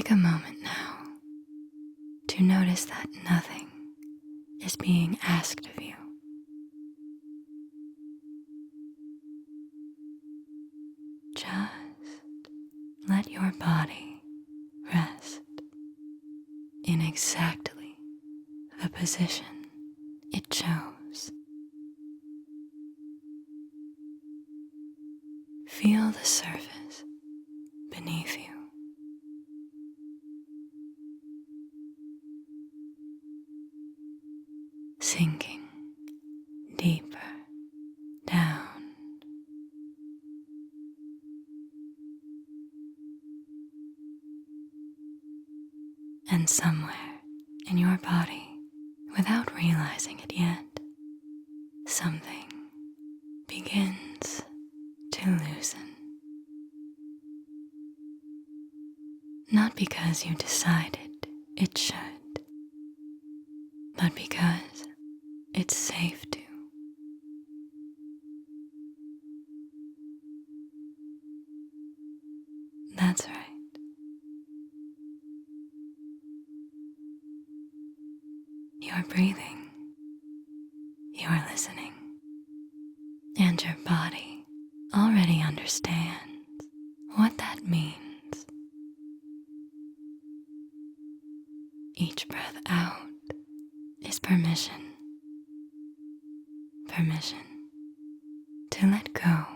Take a moment now to notice that nothing is being asked of you. Just let your body rest in exactly the position it chose. Feel the surface beneath you. Sinking deeper down. And somewhere in your body, without realizing it yet, something begins to loosen. Not because you decided it should, but because it's safe to. That's right. You're breathing, you're listening, and your body already understands what that means. Each breath out is permission. Permission to let go.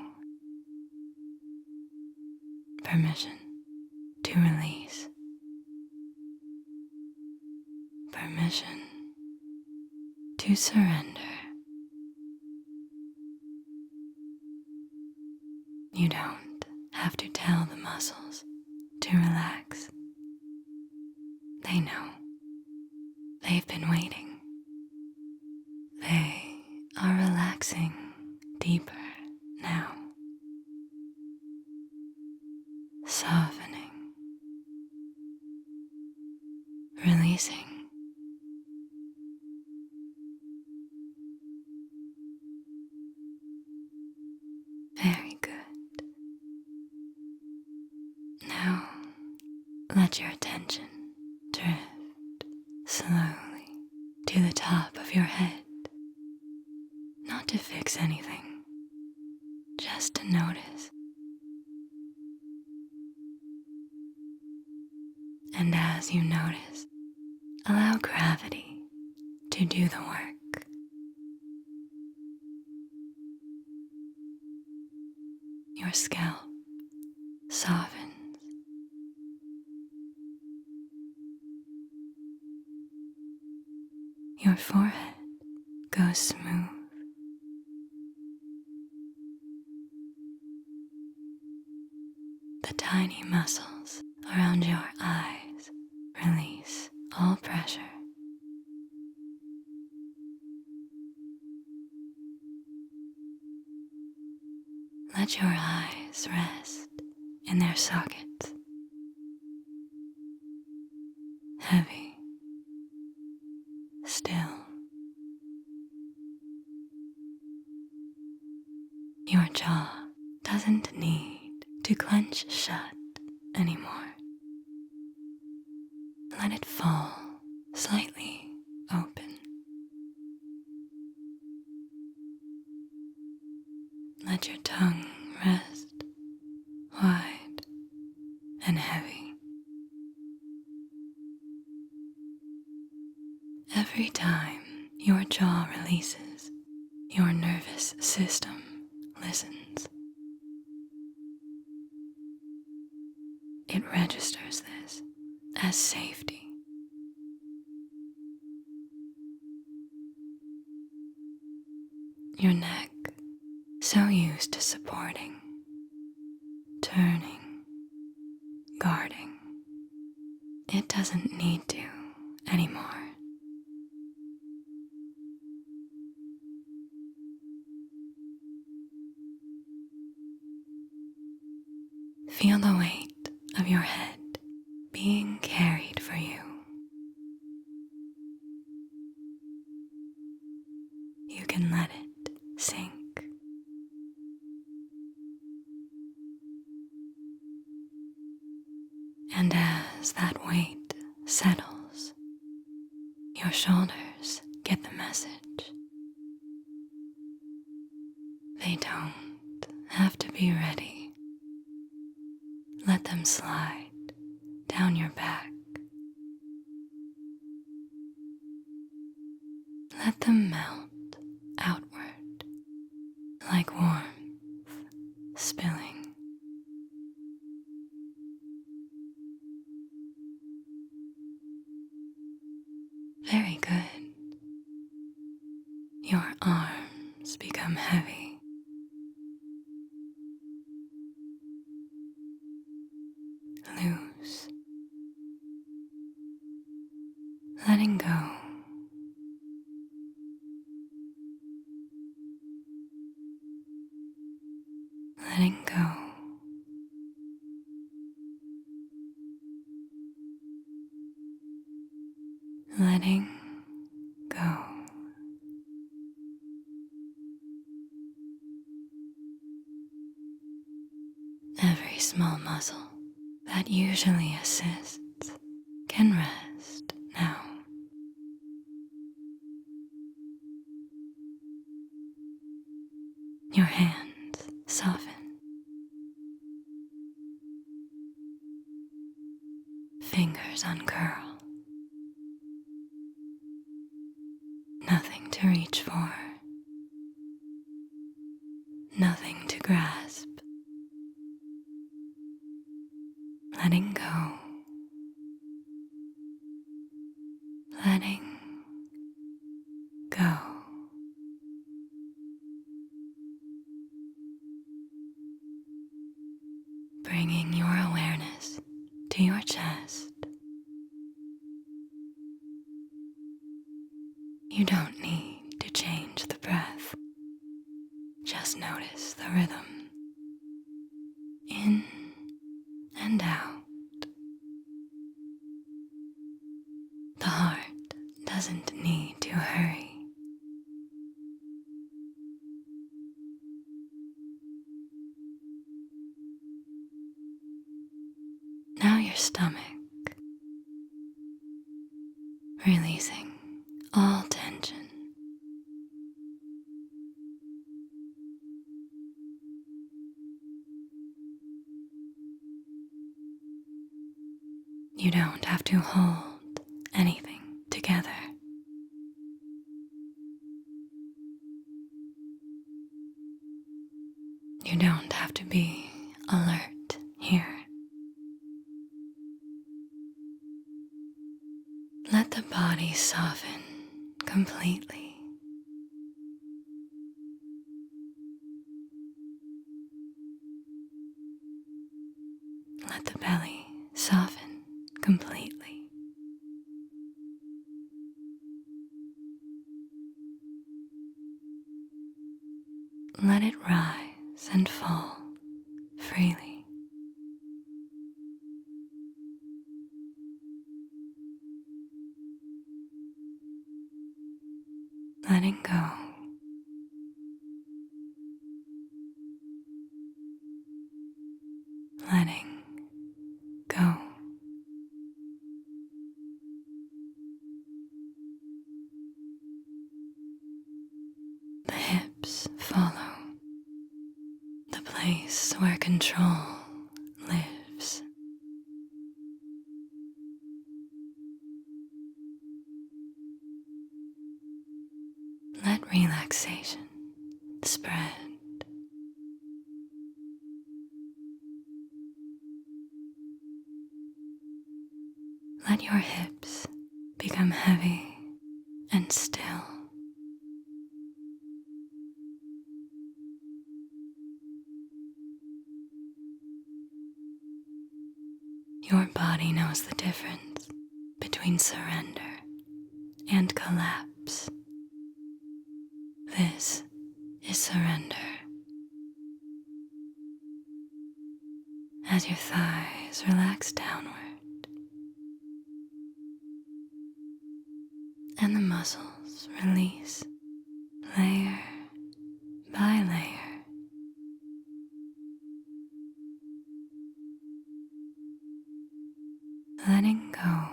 Permission to release. Permission to surrender. You don't have to tell the muscles to relax. They know. They've been waiting. They are relaxing deeper now. Softening. Releasing. Very good. Now, let your attention drift slowly to the top of your head. Not to fix anything, just to notice. And as you notice, allow gravity to do the work. Your scalp softens. Your forehead goes smooth. The tiny muscles around your eyes release all pressure. Let your eyes rest in their sockets. Heavy, still. Your jaw doesn't need to clench shut anymore. Let it fall slightly open. Let your tongue rest wide and heavy. Every time your jaw releases, your nervous system listens. It registers this as safety. Your neck, so used to supporting, turning, guarding, it doesn't need to anymore. Feel the weight of your head being carried for you. You can let it sink. And as that that weight settles, your shoulders get the message. They don't have to be ready. Let them slide down your back. Let them melt outward like warmth spilling. Very good. Your arms become heavy. Loose. Letting go. Letting go. Letting go. Every small muscle that usually assists can rest now. Your hands soften. Fingers uncurl. Nothing to reach for. Nothing to grasp. Letting go. Letting go. Bringing your awareness to your chest. You don't need to change the breath. Just notice the rhythm. In and out. The heart doesn't need to hurry. Now your stomach, releasing all tension. You don't have to hold anything together. You don't have to be alert here. Let the body soften completely. Let the belly soften completely. Let it rise and fall freely. Letting go. Letting go. The hips follow, the place where control lives. Let relaxation spread. Let your hips become heavy and still. Your body knows the difference between surrender and collapse. This is surrender. As your thighs relax downward and the muscles release layer by layer. Letting letting go.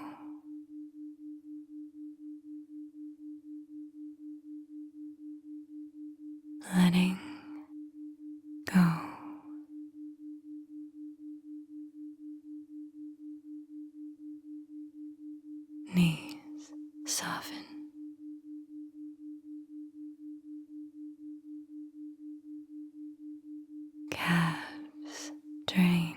Letting go. Knees soften. Calves drain.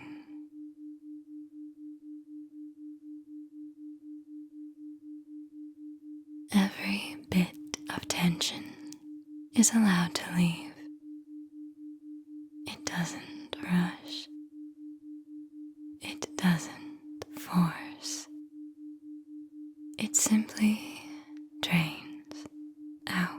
Every bit of tension is allowed to leave. It doesn't rush. It doesn't force. It simply drains out.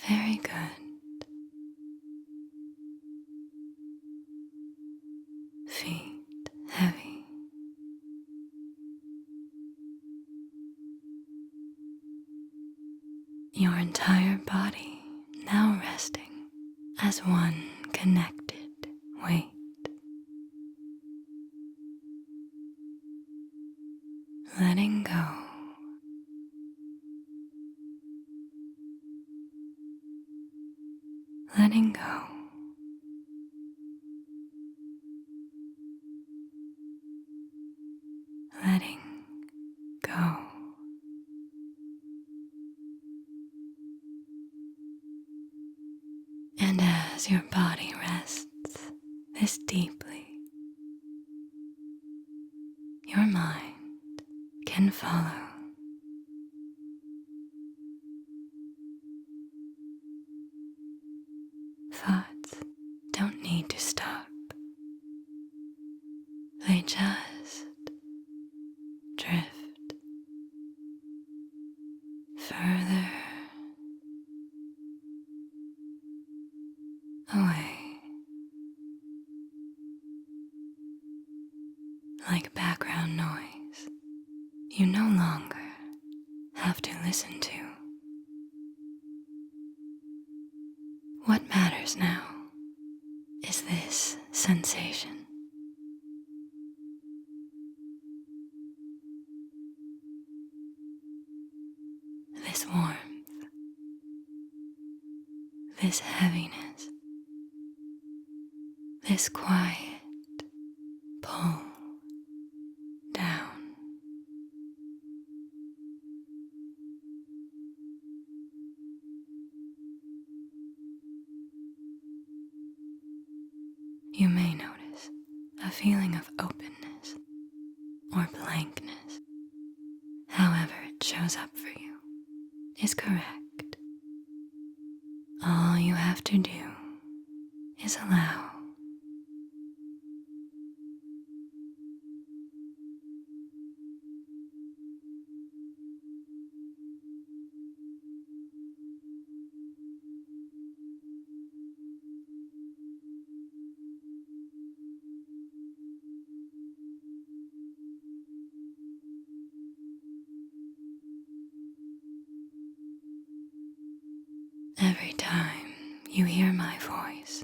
Very good. Feet heavy. Your entire body now resting as one connected weight. Letting go. Letting go. Letting go. And as your body rests this deeply, your mind can follow. Thoughts don't need to stop. They just drift further away, like background noise you no longer have to listen to. What matters now is this sensation. This warmth, this heaviness, this quiet pull down. You may notice a feeling of openness or blankness. However it shows up for you is correct. All you have to do is allow. Every time you hear my voice,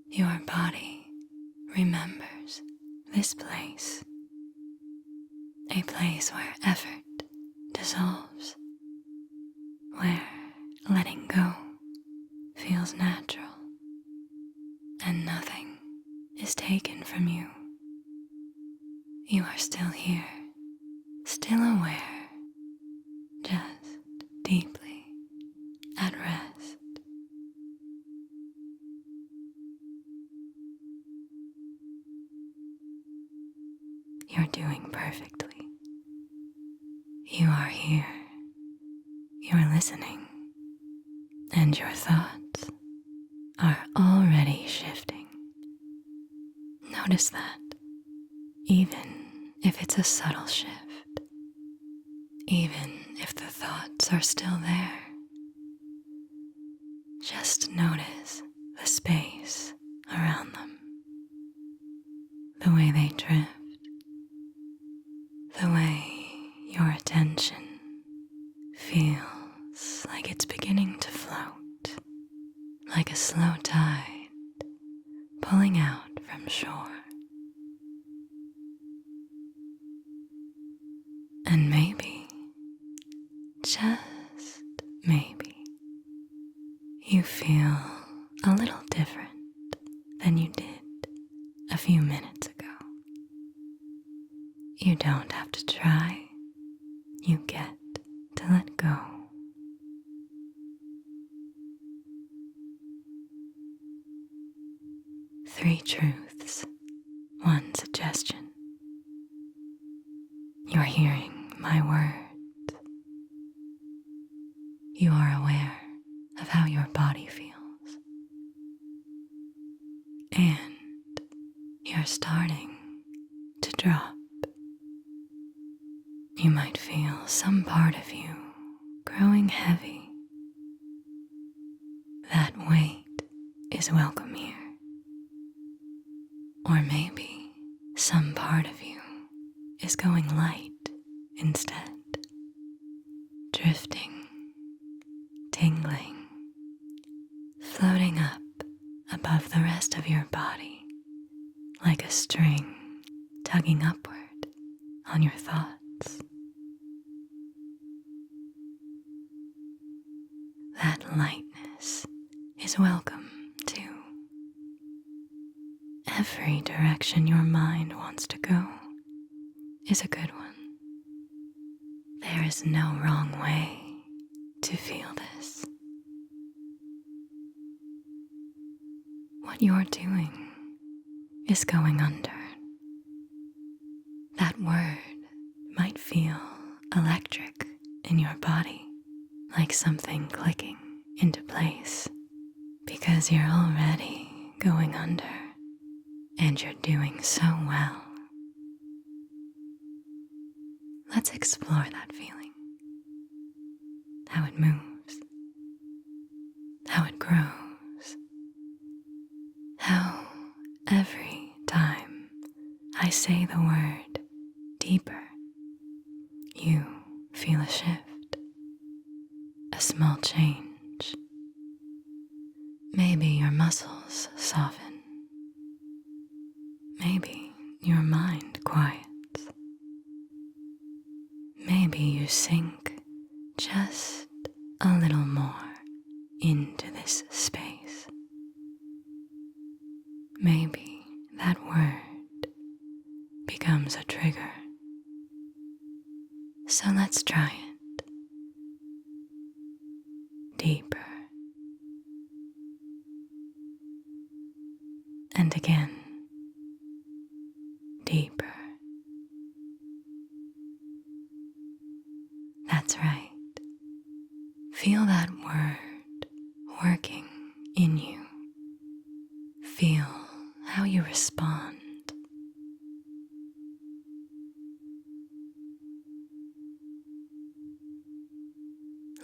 your body remembers this place, a place where effort dissolves, where letting go feels natural and nothing is taken from you. You are still here, still aware, just deeply at rest. You're doing perfectly. You are here. You're listening. And your thoughts are already shifting. Notice that, even if it's a subtle shift, even if the thoughts are still there, just notice the space around them, the way they drift, the way your attention feels like a slow tide pulling out from shore. And maybe, just maybe, you feel a little different than you did a few minutes ago. You don't have to try, you get to let go. Three truths, one suggestion. You're hearing my words. You are aware of how your body feels. And you're starting to drop. You might feel some part of you growing heavy. That weight is welcome here. Or maybe some part of you is going light instead, drifting, tingling, floating up above the rest of your body like a string tugging upward on your thoughts. That lightness is welcome too. Every direction your mind wants to go is a good one. There is no wrong way to feel this. What you're doing is going under. That word might feel electric in your body, like something clicking into place, because you're already going under and you're doing so well. Let's explore that feeling. How it moves, how it grows, how every time I say the word deeper, you feel a shift, a small change. Maybe your muscles soften. Maybe your mind quiets. Maybe you sink just a little more into this space. Maybe that word becomes a trigger. So let's try it. Deeper. And again. Deeper. That's right. Feel that word working in you. Feel how you respond.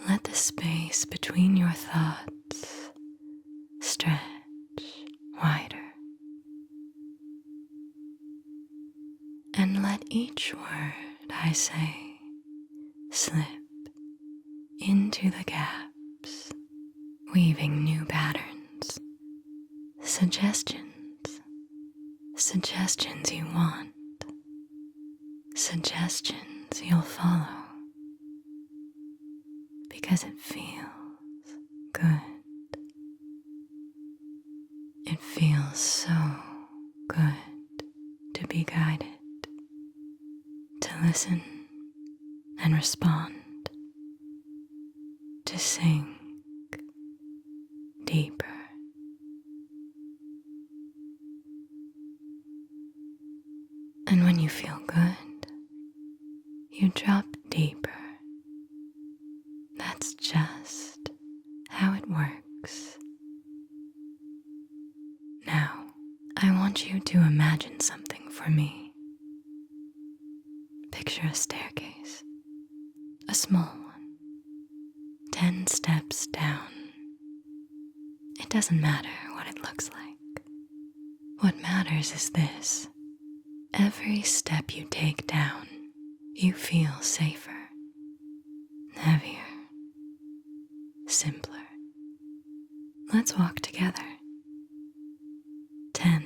Let the space between your thoughts stretch wider. And let each word I say slip into the gaps, weaving new patterns, suggestions you want, suggestions you'll follow, because it feels good. It feels so good to be guided, to listen and respond, to sink deeper. And when you feel good, you drop deeper. That's just how it works. Now, I want you to imagine something for me. Picture a staircase, a small one, 10 steps down. It doesn't matter what it looks like. What matters is this. Every step you take down, you feel safer, heavier, simpler, Let's walk together. 10.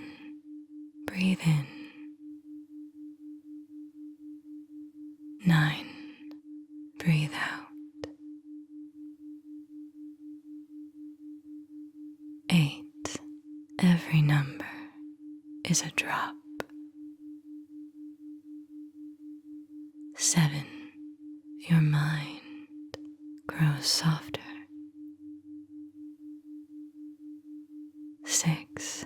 Breathe in. 9. Breathe out. 8. Every number is a drop. 7. Your mind grows softer. 6.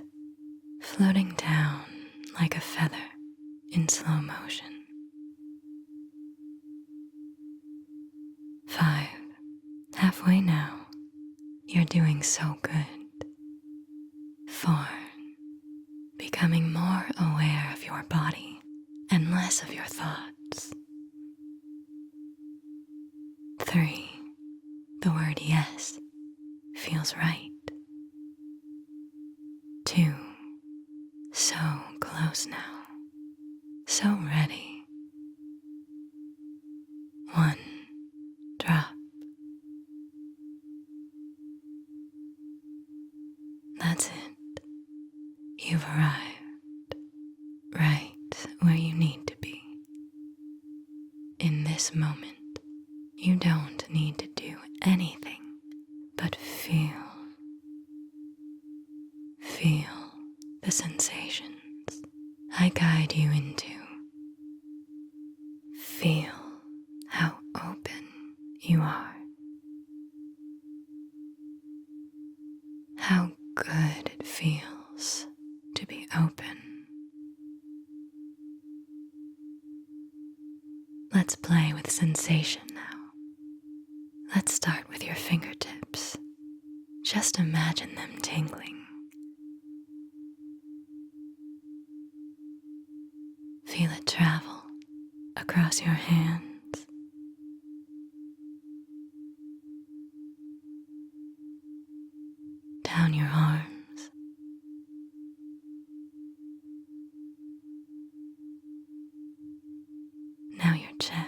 Floating down like a feather in slow motion. 5. Halfway now. You're doing so good. 4. Becoming more aware of your body and less of your thoughts. 3. The word yes feels right. 2. So close now. So ready. 1. Drop. That's it. You've arrived right where you need to be. In this moment, you don't need to do anything but feel. Feel the sensations I guide you into. Feel how open you are. How good it feels to be open. Let's play with sensation now. Let's start with your fingertips. Just imagine them tingling. Feel it travel across your hands, down your arms, now your chest.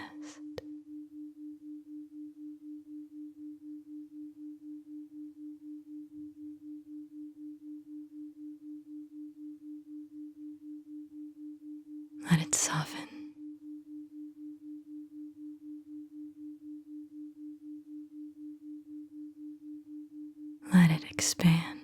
Let it soften. Let it expand.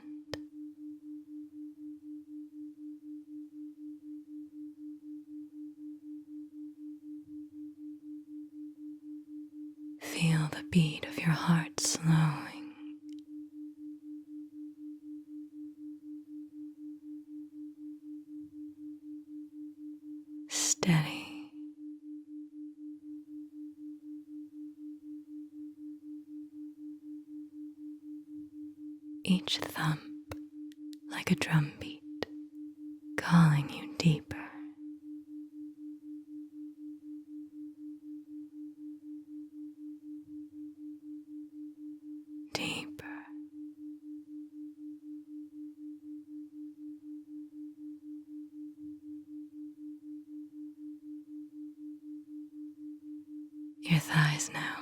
Feel the beat of your heart slowing. Steady. Each thump like a drumbeat, calling you deeper. Deeper. Your thighs now.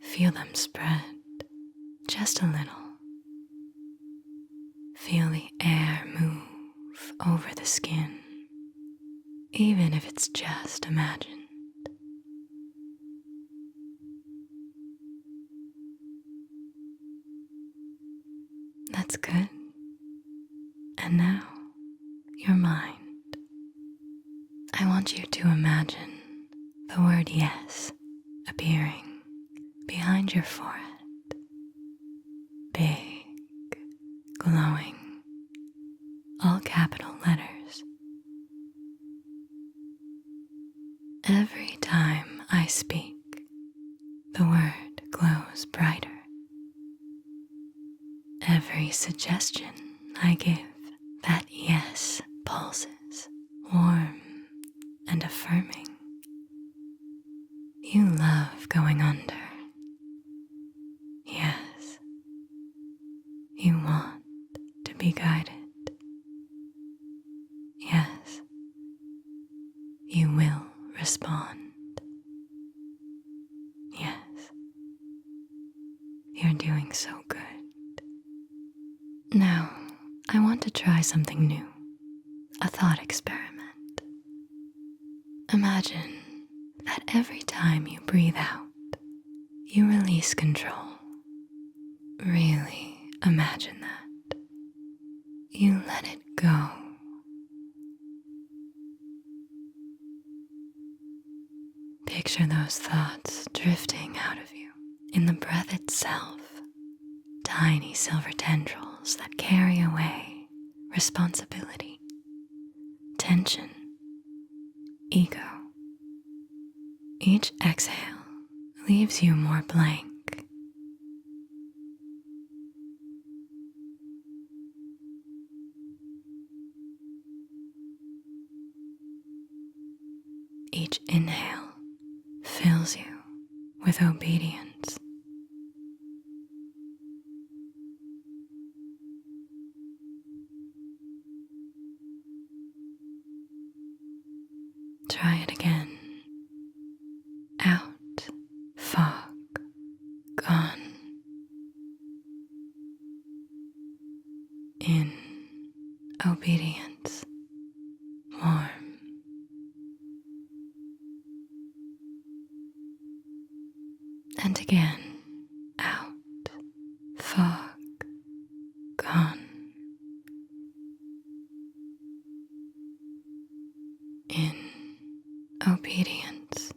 Feel them spread just a little. Feel the air move over the skin, even if it's just imagined. That's good. And now, your mind. I want you to imagine the word yes appearing behind your forehead. Big, glowing, all capital letters. Every time I speak, the word glows brighter. Every suggestion I give, that yes pulses, warm and affirming. You love going under. Yes, you want to be guided. Yes, you will respond. doing so good. Now, I want to try something new, a thought experiment. Imagine that every time you breathe out, you release control. Really imagine that. You let it go. Picture those thoughts drifting out of you in the breath itself, tiny silver tendrils that carry away responsibility, tension, ego. Each exhale leaves you more blank. Each inhale fills you with obedience. Try it again. Out, fog, gone. In, obedience, warm. And again, out, fog, gone. In, obedience,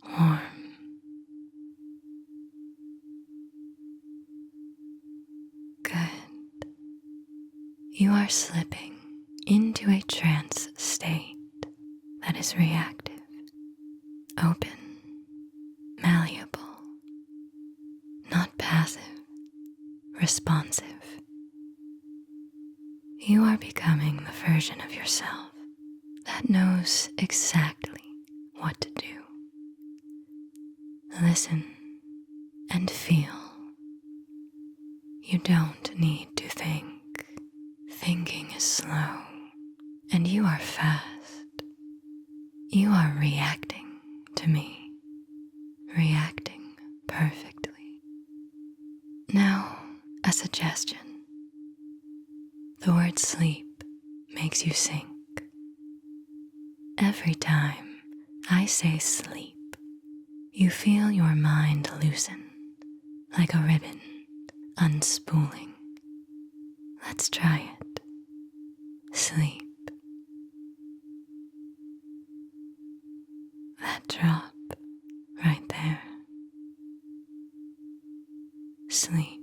warm. Good. You are slipping into a trance state that is reactive, open, malleable, not passive, responsive. You are becoming the version of yourself that knows exactly what to do. Listen and feel. You don't need to think. Thinking is slow, and you are fast. You are reacting to me, reacting perfectly. Now, a suggestion. The word sleep makes you sink. Every time I say sleep, you feel your mind loosen, like a ribbon unspooling. Let's try it. Sleep. That drop right there. Sleep.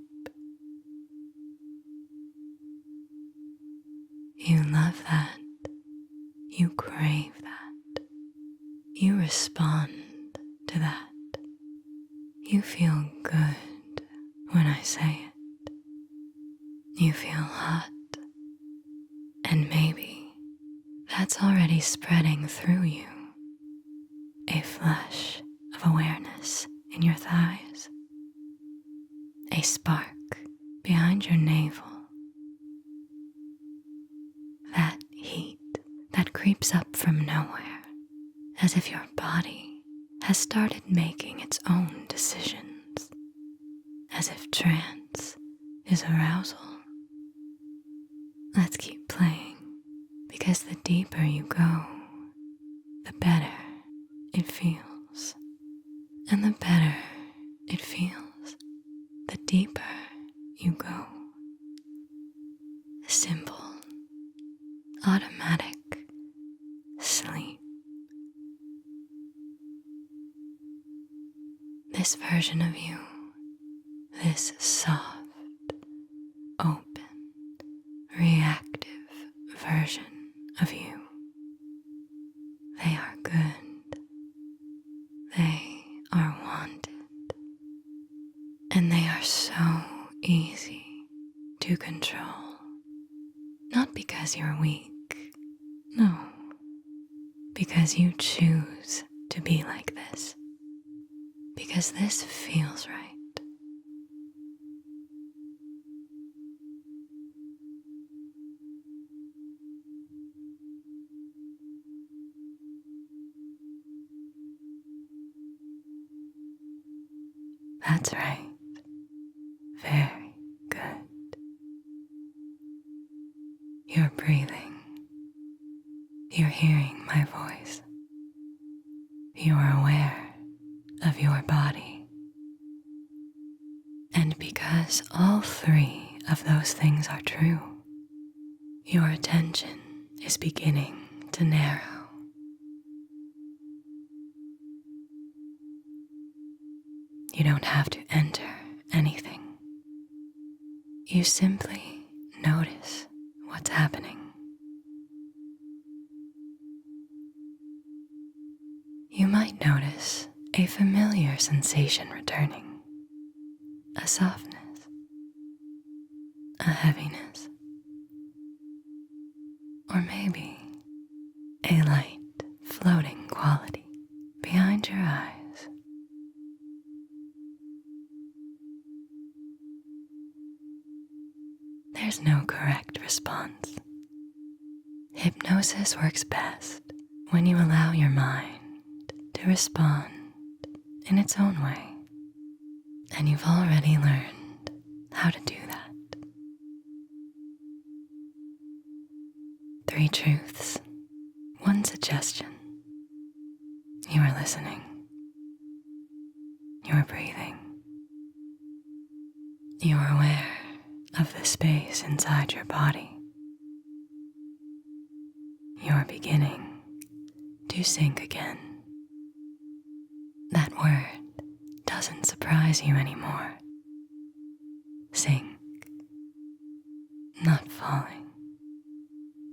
You love that. You crave that. You respond to that. You feel good when I say it. You feel hot. And maybe that's already spreading through you. A flush of awareness in your thighs. A spark behind your navel. That heat that creeps up from nowhere, as if your body has started making its own decisions, as if trance is arousal. Let's keep playing, because the deeper you go, the better it feels. And the better it feels, the deeper you go. Simple, automatic sleep. This version of you, this soft, open, reactive version of you, they are good, they are wanted, and they are so easy to control. Not because you're weak, no, because you choose to be like this, because this feels right. That's right. Very good. You're breathing. You're hearing my voice. You are aware of your body. And because all three of those things are true, your attention is beginning to narrow. You don't have to enter anything. You simply notice what's happening. You might notice a familiar sensation returning, a softness, a heaviness, or maybe a light floating quality behind your eyes. There's no correct response. Hypnosis works best when you allow your mind to respond in its own way, and you've already learned how to do that. 3 truths, 1 suggestion. You are listening. You are breathing. You are aware of the space inside your body. You are beginning to sink again. That word doesn't surprise you anymore. Sink. Not falling.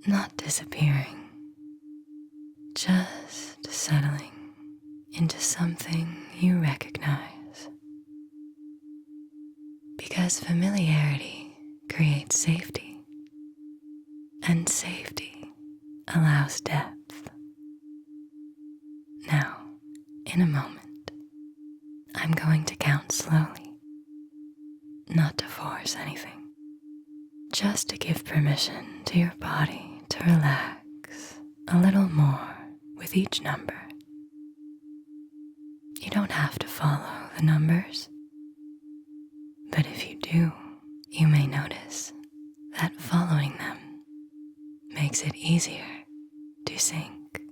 Not disappearing. Just settling into something you recognize. Because familiarity creates safety, and safety allows depth. Now, in a moment, I'm going to count slowly, not to force anything, just to give permission to your body to relax a little more with each number. You don't have to follow the numbers, but if you do, you may notice that following them makes it easier to sink.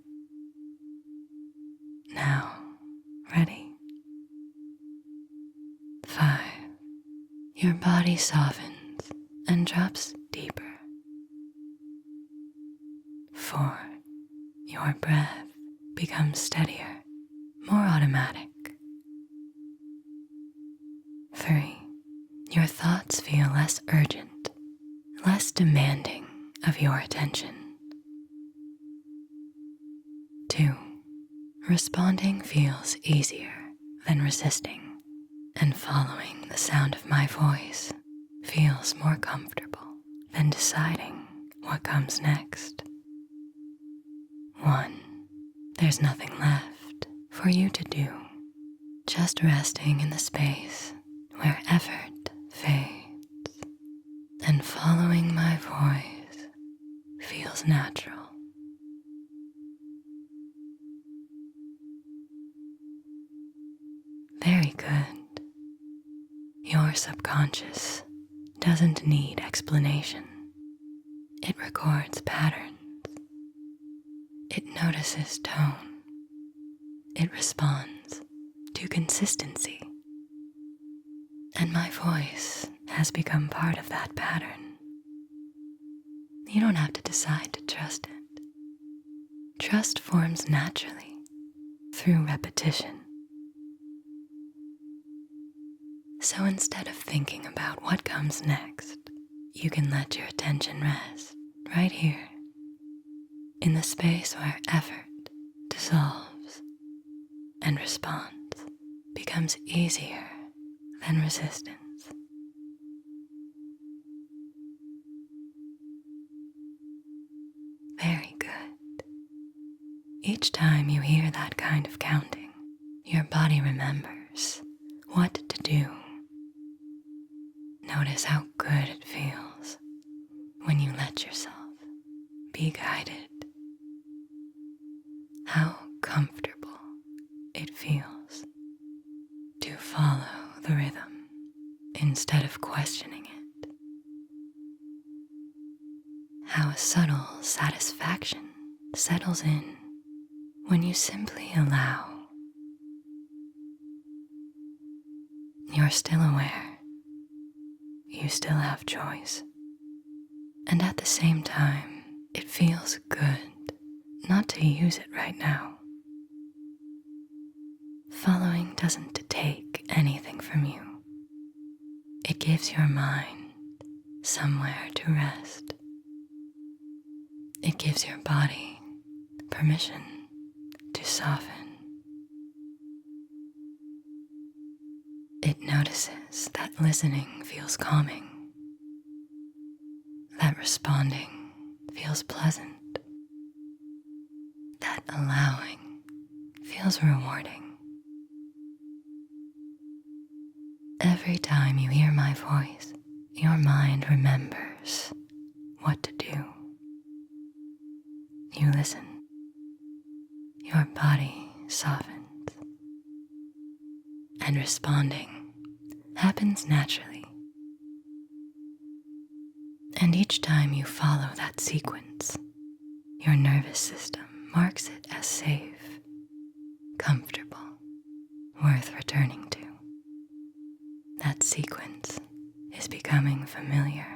Now, ready? 5. Your body softens and drops deeper. 4. Your breath becomes steadier, more automatic. 3. Your thoughts feel less urgent, less demanding of your attention. 2. Responding feels easier than resisting, and following the sound of my voice feels more comfortable than deciding what comes next. 1. There's nothing left for you to do, just resting in the space where effort fades, and following my voice feels natural. Very good. Your subconscious doesn't need explanation. It records patterns. It notices tone. It responds to consistency. And my voice has become part of that pattern. You don't have to decide to trust it. Trust forms naturally through repetition. So instead of thinking about what comes next, you can let your attention rest right here, in the space where effort dissolves and response becomes easier than resistance. Very good. Each time you hear that kind of counting, your body remembers what to do. Notice how good it feels when you let yourself be guided. How comfortable it feels to follow the rhythm instead of questioning it. How a subtle satisfaction settles in when you simply allow. You're still aware. You still have choice. And at the same time, it feels good not to use it right now. Following doesn't take anything from you. It gives your mind somewhere to rest. It gives your body permission to soften. It notices that listening feels calming, that responding feels pleasant, that allowing feels rewarding. Every time you hear my voice, your mind remembers what to do. You listen. Your body softens. And responding happens naturally. And each time you follow that sequence, your nervous system marks it as safe, comfortable, worth returning to. That sequence is becoming familiar.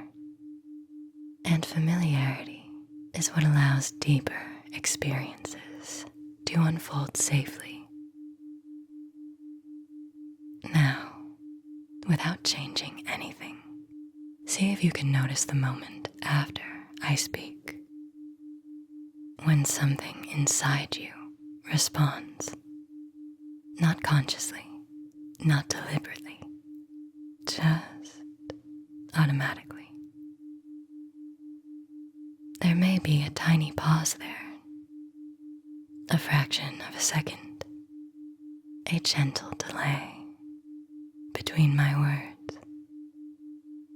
And familiarity is what allows deeper experiences to unfold safely. Now, without changing anything, see if you can notice the moment after I speak. When something inside you responds, not consciously, not deliberately, just automatically. There may be a tiny pause there, a fraction of a second, a gentle delay between my words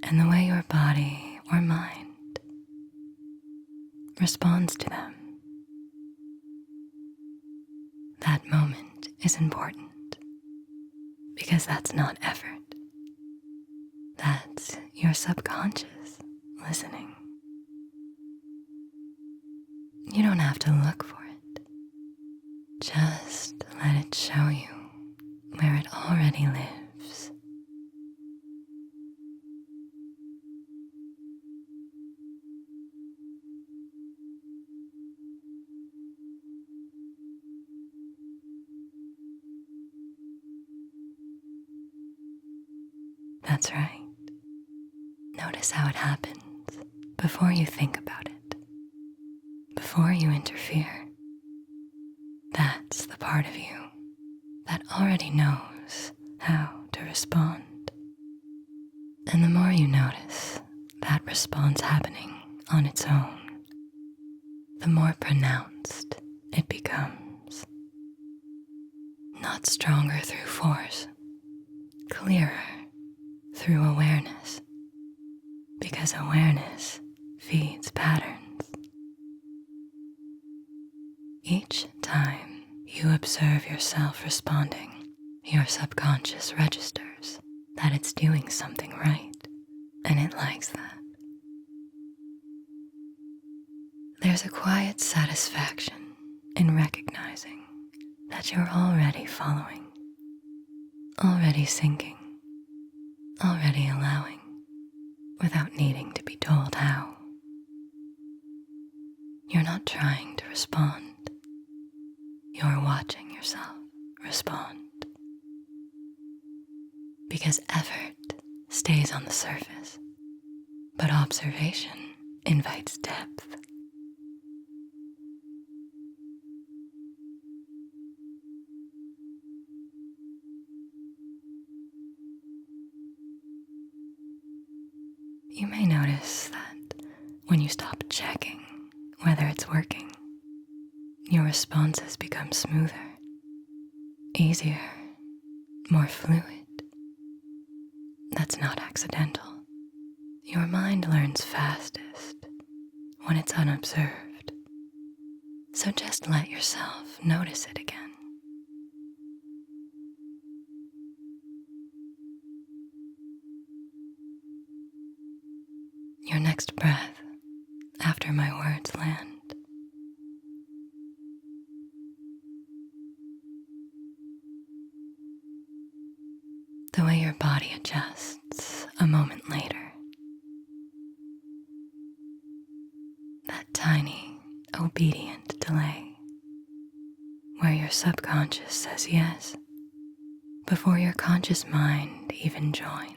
and the way your body or mind responds to them. That moment is important because that's not effort. That's your subconscious listening. You don't have to look for it. Just let it show you where it already lives. That's right. Notice how it happens before you think about it, before you interfere. That's the part of you that already knows how to respond. And the more you notice that response happening on its own, the more pronounced it becomes. Not stronger through force, clearer through awareness, because awareness feeds patterns. Each time you observe yourself responding, your subconscious registers that it's doing something right, and it likes that. There's a quiet satisfaction in recognizing that you're already following, already syncing, already allowing, without needing to be told how. You're not trying to respond. You're watching yourself respond. Because effort stays on the surface, but observation invites depth. You may notice that when you stop checking whether it's working, your responses become smoother, easier, more fluid. That's not accidental. Your mind learns fastest when it's unobserved. So just let yourself notice it again. next breath after my words land. The way your body adjusts a moment later. That tiny, obedient delay where your subconscious says yes before your conscious mind even joins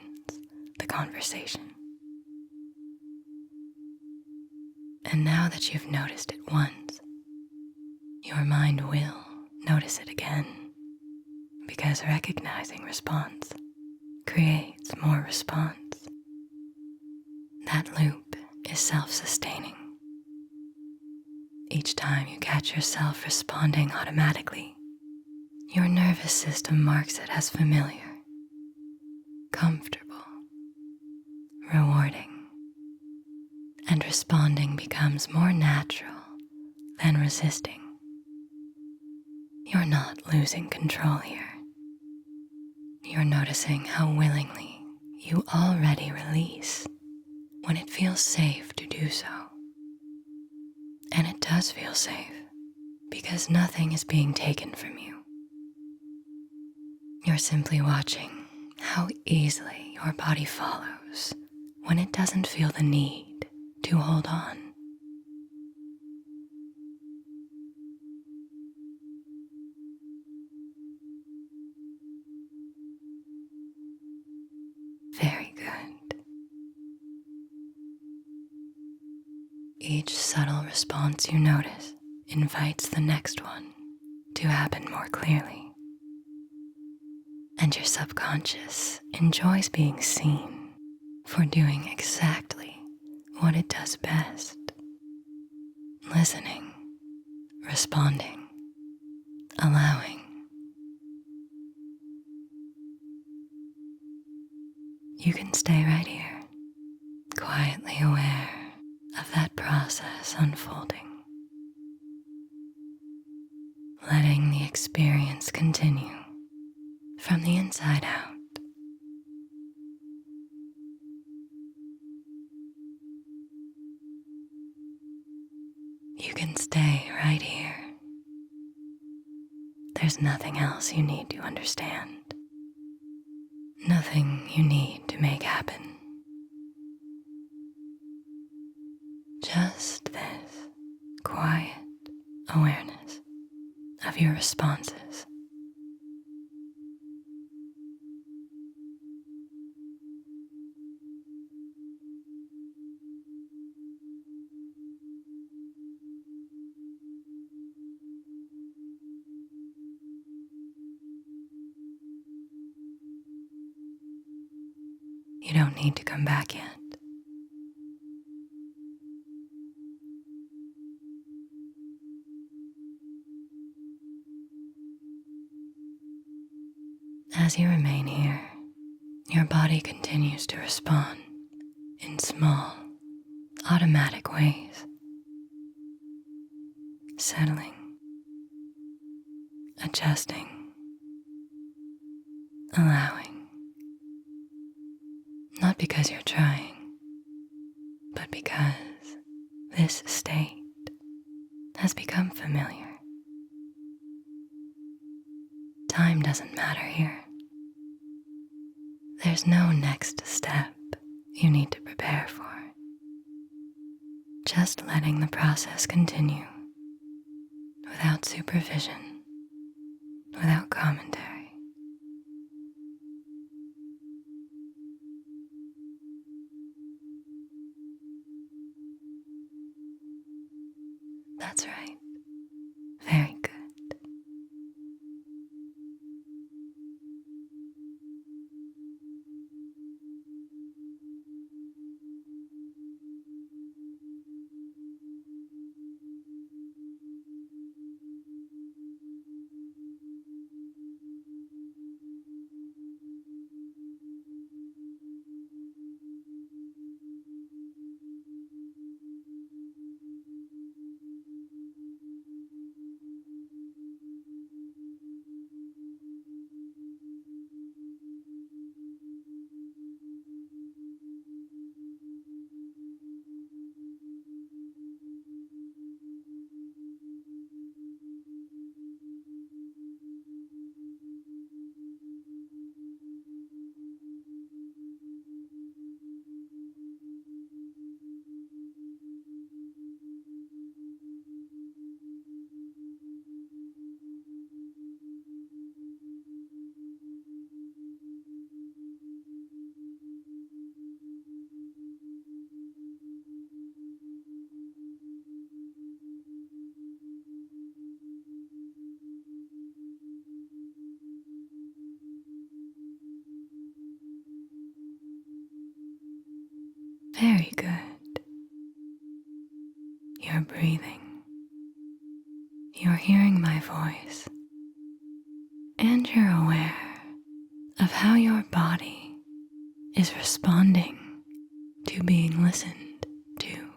the conversation. And now that you've noticed it once, your mind will notice it again, because recognizing response creates more response. That loop is self-sustaining. Each time you catch yourself responding automatically, your nervous system marks it as familiar, comfortable, rewarding, and responding becomes more natural than resisting. You're not losing control here. You're noticing how willingly you already release when it feels safe to do so. And it does feel safe because nothing is being taken from you. You're simply watching how easily your body follows when it doesn't feel the need to hold on. Very good. Each subtle response you notice invites the next one to happen more clearly. And your subconscious enjoys being seen for doing exactly what it does best. Listening, responding, allowing. You can stay right here, quietly aware of that process unfolding, letting the experience continue from the inside out. You can stay right here. There's nothing else you need to understand, nothing you need to make happen. Just this quiet awareness of your responses. You don't need to come back yet. As you remain here, your body continues to respond in small, automatic ways, settling, adjusting, allowing, not because you're trying, but because this state has become familiar. Time doesn't matter here. There's no next step you need to prepare for. Just letting the process continue without supervision, without commentary. That's right. Very good. Very good. You're breathing. You're hearing my voice. And you're aware of how your body is responding to being listened to.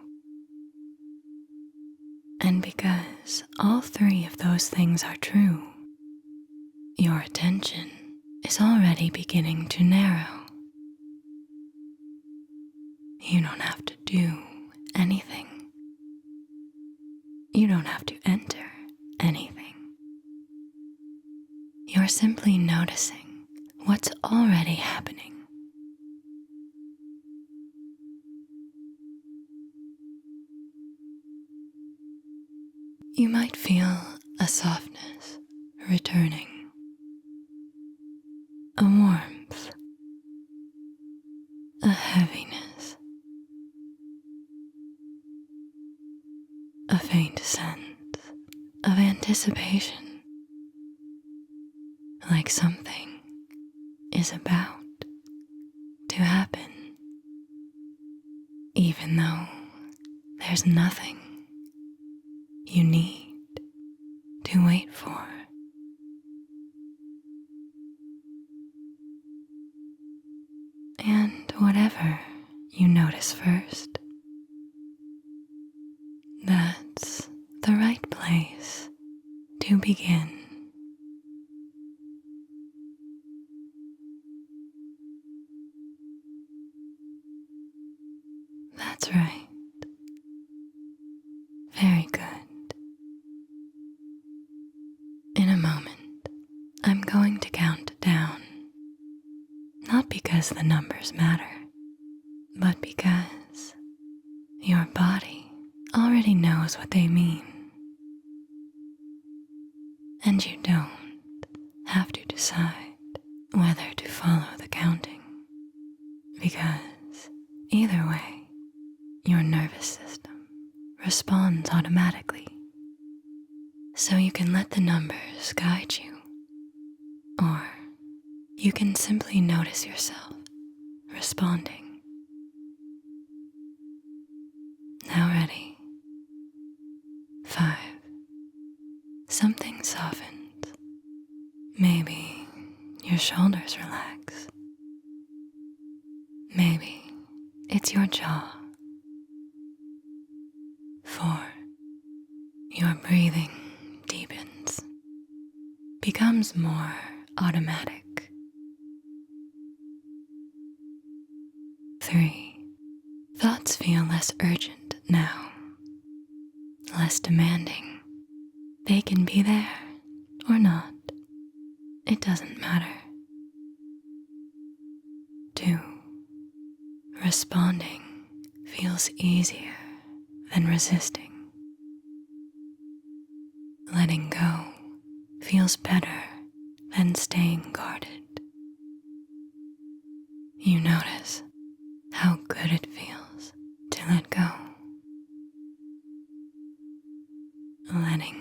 And because all three of those things are true, your attention is already beginning to narrow. You don't have to do anything. You don't have to enter anything. You're simply noticing what's already happening. You might feel a softness returning, a warmth, a heaviness, a faint sense of anticipation, like something is about to happen, even though there's nothing you need to wait for. And whatever you notice first, that's the right place to begin. That's right. Very good. In a moment, I'm going to count down. Not because the numbers matter, but because your body already knows what they mean. And you don't have to decide whether to follow the counting, because either way, your nervous system responds automatically. So you can let the numbers guide you, or you can simply notice yourself responding. Now ready? 5. Something softens. Maybe your shoulders relax. Maybe it's your jaw. 4. Your breathing deepens, becomes more automatic. 3. Thoughts feel less urgent now, less demanding. They can be there or not. It doesn't matter. 2. Responding feels easier than resisting. Letting go feels better than staying guarded. You notice how good it feels to let go. Letting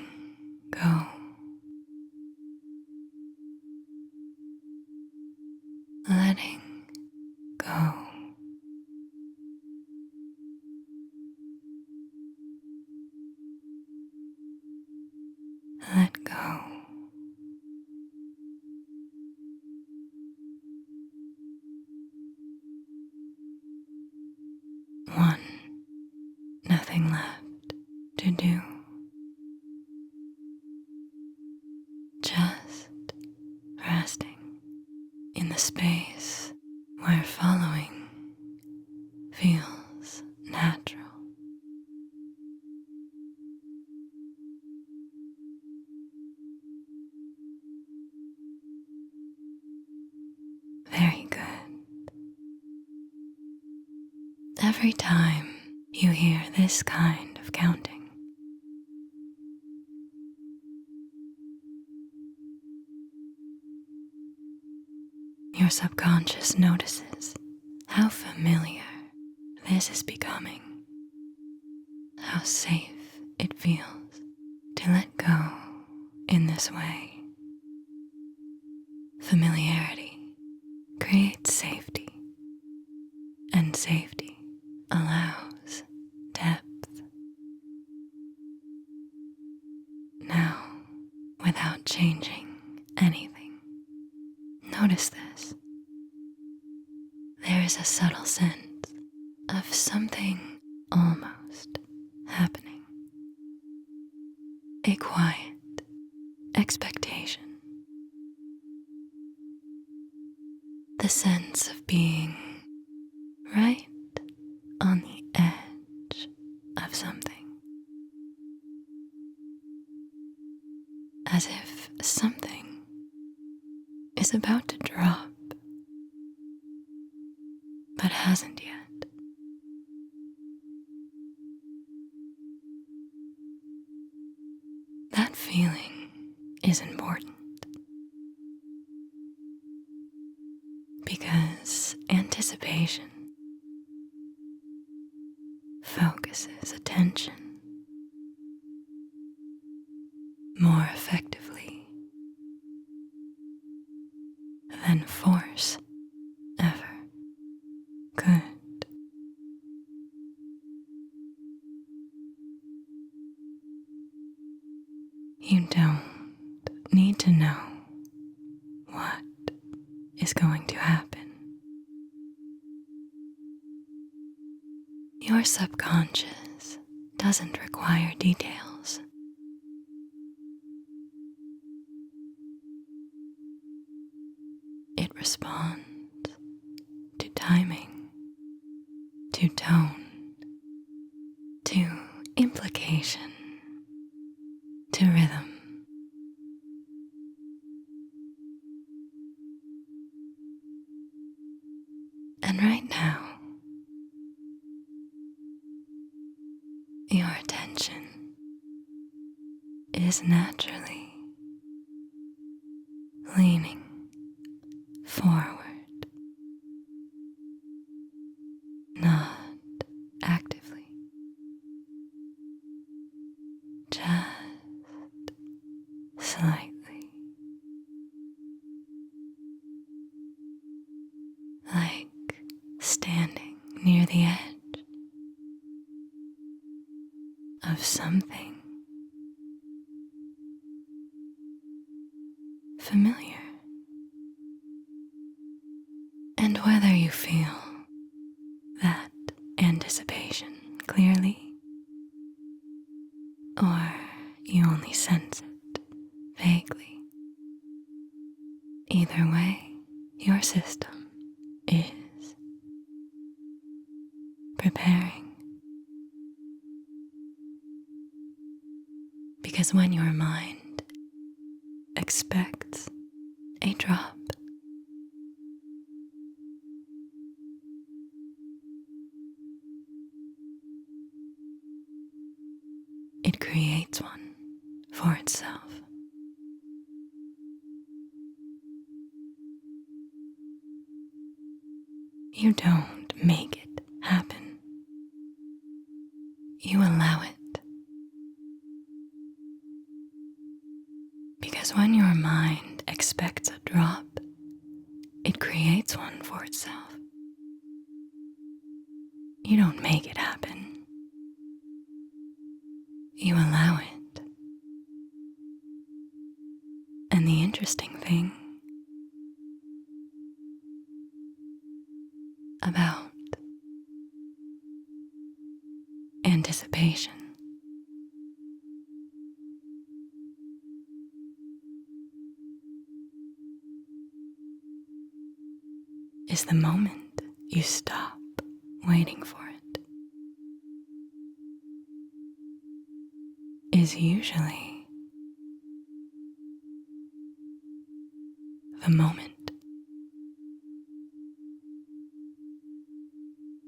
go. Letting go. Let go. One. Nothing left to do. Just resting in the space where following feels natural. Very good. Every time you hear this kind of counting, your subconscious notices how familiar this is becoming, how safe it feels to let go in this way. Familiarity creates safety, and safety allows depth. Now, without changing anything, notice this. There is a subtle sense of something almost happening. A quiet expectation. The sense of being right on the edge of something. As if something is about to drop, but hasn't yet. That feeling is important because anticipation focuses attention more effectively than force ever could. You don't need to know what is going to happen. Your subconscious doesn't require details. It responds to timing, to tone, to implication, to rhythm. And right now, your attention is naturally leaning forward, not actively, just slightly, like standing near the edge of something familiar. And whether you feel that anticipation clearly, or you only sense it vaguely, either way, your system is preparing. Because when your mind expects a drop, it creates one for itself. You don't make it happen. You allow it. Because when your mind expects a drop, it creates one for itself. You don't make it happen. You allow it. And the interesting thing about anticipation is the moment you stop waiting for it is usually the moment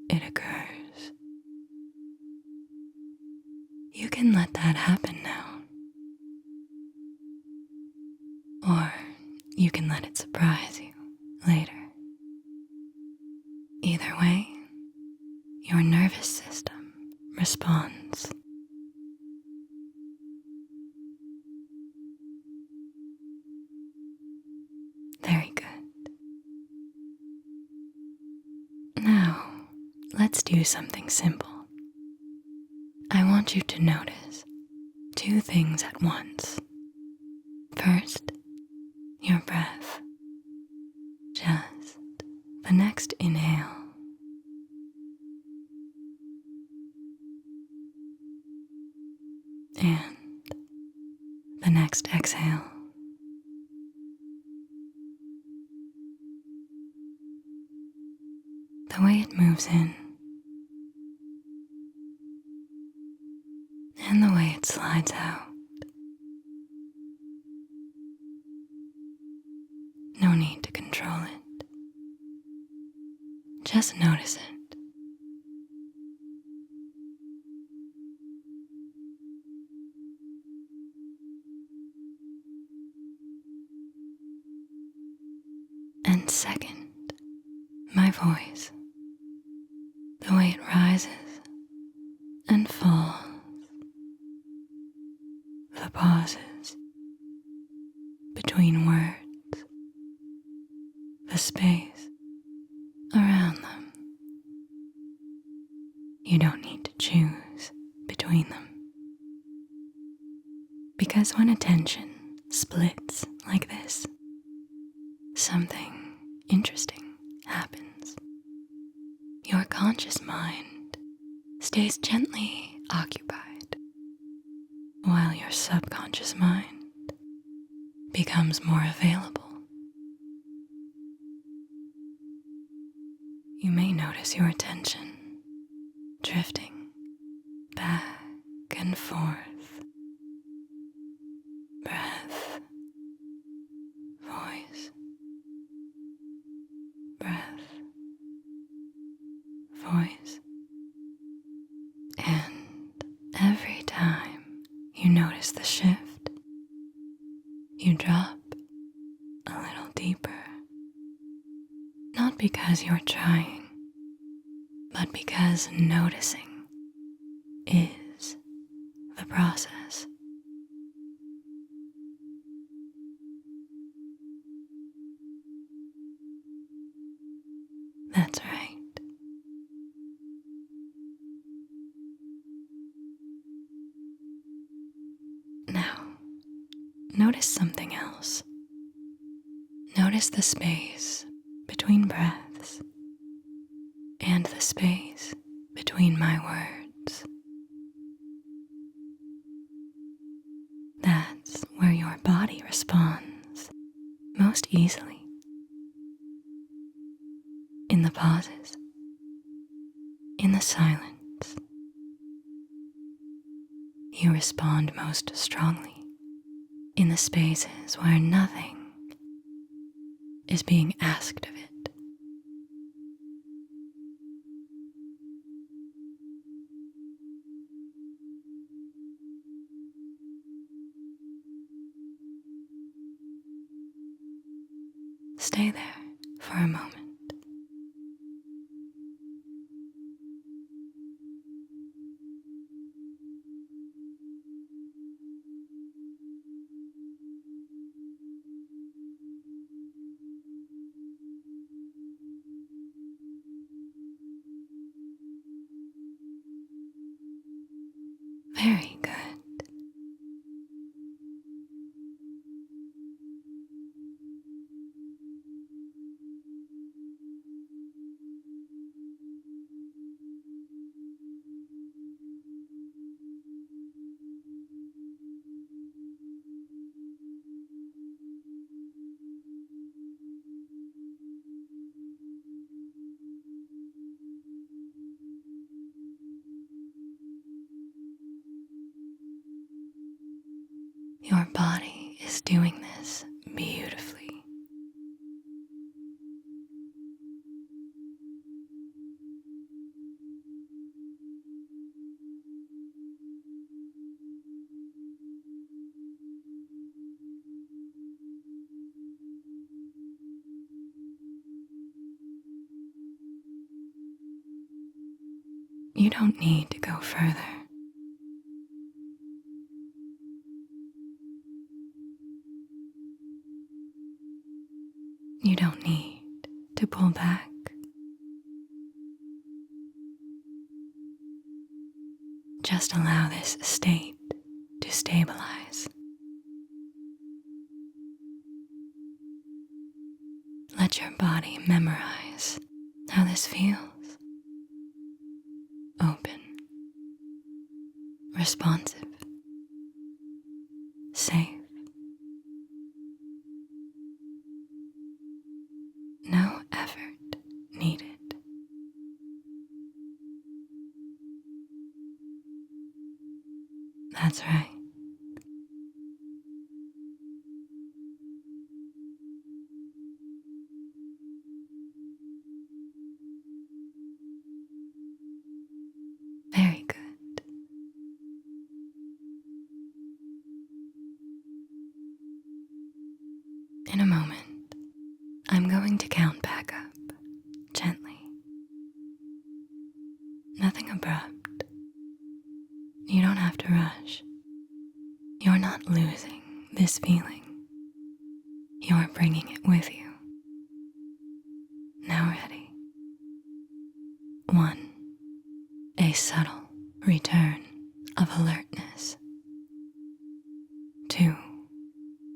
it occurs. You can let that happen now, or you can let it surprise you later. Either way, your nervous system responds. Very good. Now, let's do do something simple. I want you to notice two things at once. First, your breath. Just the next inhale. And the next exhale. The way it moves in and the way it slides out. No need to control it. Just notice it. And second, my voice. The way it rises and falls. The pauses between words. The space around them. You don't need to choose between them. Because when attention splits like this, something interesting happens. Your conscious mind stays gently occupied, while your subconscious mind becomes more available. You may notice your attention drifting back and forth. Breath, voice, breath, voice. And every time you notice the shift, you drop a little deeper. Not because you're trying, but because noticing is the process. That's right. Now, notice something else. Notice the space between breaths and the space between my words. That's where your body responds most easily. In the pauses, in the silence, you respond most strongly in the spaces where nothing is being asked of it. Stay there for a moment. Very good. Your body is doing this beautifully. You don't need to go further. You don't need to pull back. Just allow this state to stabilize. Let your body memorize how this feels. Open, responsive, safe. No effort needed. That's right. Very good. In a moment, I'm going to count back up, gently. Nothing abrupt. You don't have to rush. You're not losing this feeling. You're bringing it with you. Now ready. 1. A subtle return of alertness. 2.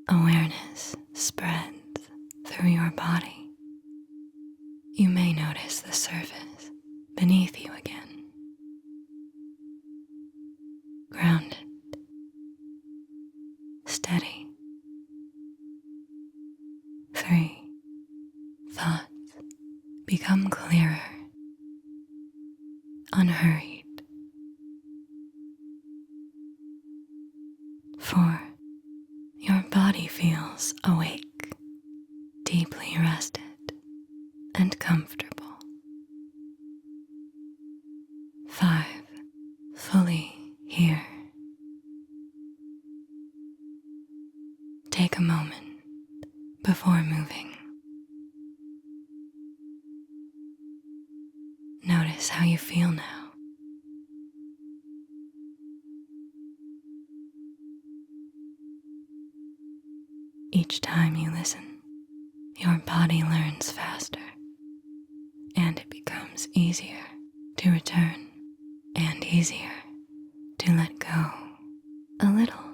Awareness spreads through your body. You may notice the surface beneath you again. Grounded, steady. 3. Thoughts become clearer, unhurried. 4. Your body feels awake, deeply rested, and comfortable. 5. Fully here. Take a moment before moving. Notice how you feel now. Each time you listen, your body learns faster, and it becomes easier to return and easier to let go a little.